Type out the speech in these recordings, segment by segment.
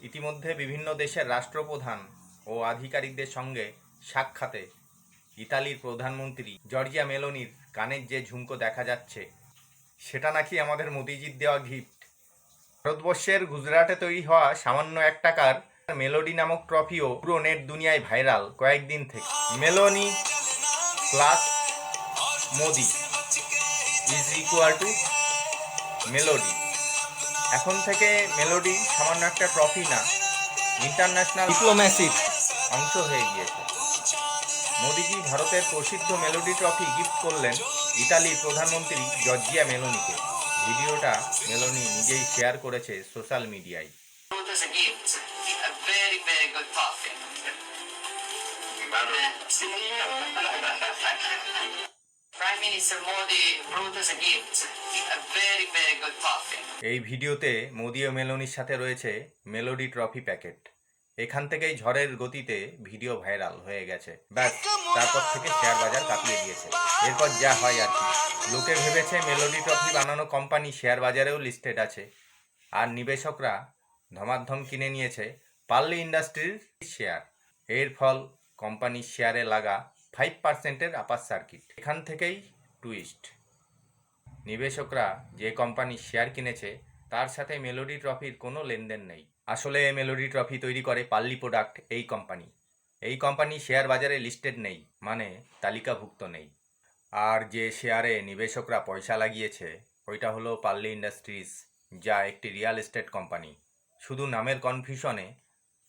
ইতিমধ্যে বিভিন্ন দেশের রাষ্ট্রপ্রধান ও আধিকারিকদের সঙ্গে সাক্ষাতে ইতালির প্রধানমন্ত্রী জর্জিয়া মেলোনির কানের যে ঝুমকো দেখা যাচ্ছে সেটা নাকি আমাদের মোদিজির দেওয়া গিফট। ভারতবর্ষের গুজরাটে তৈরি হওয়া সামান্য 1 টাকার মেলোডি নামক ট্রফিও পুরো নেট দুনিয়ায় ভাইরাল কয়েকদিন থেকে। Meloni plus Modi is equal to melody. এখন থেকে মেলোডি সামান্য একটা ট্রফি না, ইন্টারন্যাশনাল ডিপ্লোম্যাসির অংশ হয়ে গিয়েছে। মোদিজি ভারতের প্রসিদ্ধ মেলোডি ট্রফি গিফট করলেন ইতালির প্রধানমন্ত্রী জর্জিয়া মেলোনিকে। ভিডিওটা মেলোনি নিজেই শেয়ার করেছে সোশ্যাল মিডিয়ায়। এই ভিডিওতে মোদি ও মেলোনির সাথে রয়েছে মেলোডি ট্রফি প্যাকেট। এখান থেকেই ঝড়ের গতিতে ভিডিও ভাইরাল হয়ে গেছে। ব্যাস, তারপর থেকে শেয়ার বাজার কাঁপিয়ে দিয়েছে। এরপর যা হয় আর কি, লোকে ভেবেছে মেলোডি ট্রফি বানানো কোম্পানি শেয়ার বাজারেও লিস্টেড আছে, আর নিবেশকরা ধমাধম কিনে নিয়েছে পার্লি ইন্ডাস্ট্রির শেয়ার। এর ফল কোম্পানির শেয়ারে লাগা 5%-এর আপার সার্কিট। এখান থেকেই টুইস্ট, নিবেশকরা যে কোম্পানির শেয়ার কিনেছে তার সাথে মেলোডি ট্রফির কোনো লেনদেন নেই। আসলে মেলোডি ট্রফি তৈরি করে পার্লি প্রোডাক্ট এই কোম্পানি। এই কোম্পানি শেয়ার বাজারে লিস্টেড নেই, মানে তালিকাভুক্ত নেই। আর যে শেয়ারে নিবেশকরা পয়সা লাগিয়েছে ওইটা হলো পার্লি ইন্ডাস্ট্রিজ, যা একটি রিয়েল এস্টেট কোম্পানি। শুধু নামের কনফিউশনে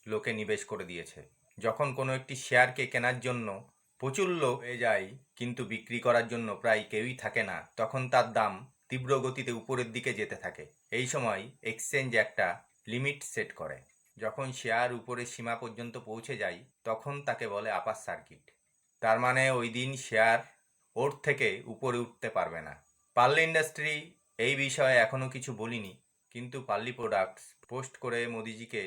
লোকে নিবেশ করে দিয়েছে। যখন কোনো একটি শেয়ারকে কেনার জন্য প্রচুর লোক হয়ে যায় কিন্তু বিক্রি করার জন্য প্রায় কেউই থাকে না, তখন তার দাম তীব্র গতিতে উপরের দিকে যেতে থাকে। এই সময় এক্সচেঞ্জ একটা লিমিট সেট করে। যখন শেয়ার উপরের সীমা পর্যন্ত পৌঁছে যায় তখন তাকে বলে আপার সার্কিট। তার মানে ওই দিন শেয়ার ওর থেকে উপরে উঠতে পারবে না। পার্লি ইন্ডাস্ট্রি এই বিষয়ে এখনও কিছু বলিনি, কিন্তু পার্লি প্রোডাক্টস পোস্ট করে মোদিজিকে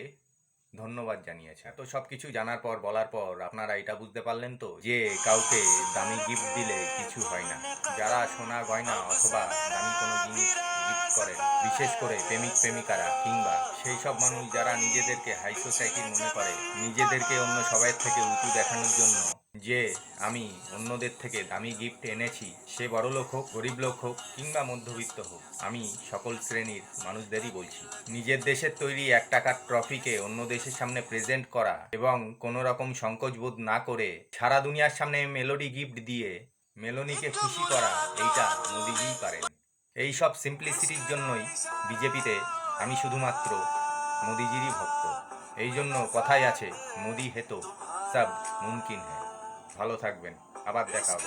ধন্যবাদ জানিয়েছে। তো সব কিছু জানার পর, বলার পর আপনারা এটা বুঝতে পারলেন তো যে কাউকে দামি গিফট দিলে কিছু হয় না। যারা সোনা গয়না অথবা দামি কোনো জিনিস গিফট করেন, বিশেষ করে প্রেমিক প্রেমিকারা কিংবা সেই সব মানুষ যারা নিজেদেরকে হাই সোসাইটির মনে করে, নিজেদেরকে অন্য সবার থেকে উঁচু দেখানোর জন্য যে আমি অন্যদের থেকে দামি গিফট এনেছি, সে বড়লোক হোক, গরিব লোক হোক কিংবা মধ্যবিত্ত হোক, আমি সকল শ্রেণীর মানুষদেরই বলছি, নিজের দেশের তৈরি 1 টাকার ট্রফিকে অন্য দেশের সামনে প্রেজেন্ট করা এবং কোনো রকম সংকোচ বোধ না করে সারা দুনিয়ার সামনে মেলোডি গিফট দিয়ে মেলোনিকে খুশি করা, এইটা মোদিজিই পারেন। এই সব সিম্পলিসিটির জন্যই বিজেপিতে আমি শুধুমাত্র মোদিজিরই ভক্ত। এই জন্য কথাই আছে, মোদি হে তো সব মুমকিন হ্যায়। ভালো থাকবেন, আবার দেখা হবে।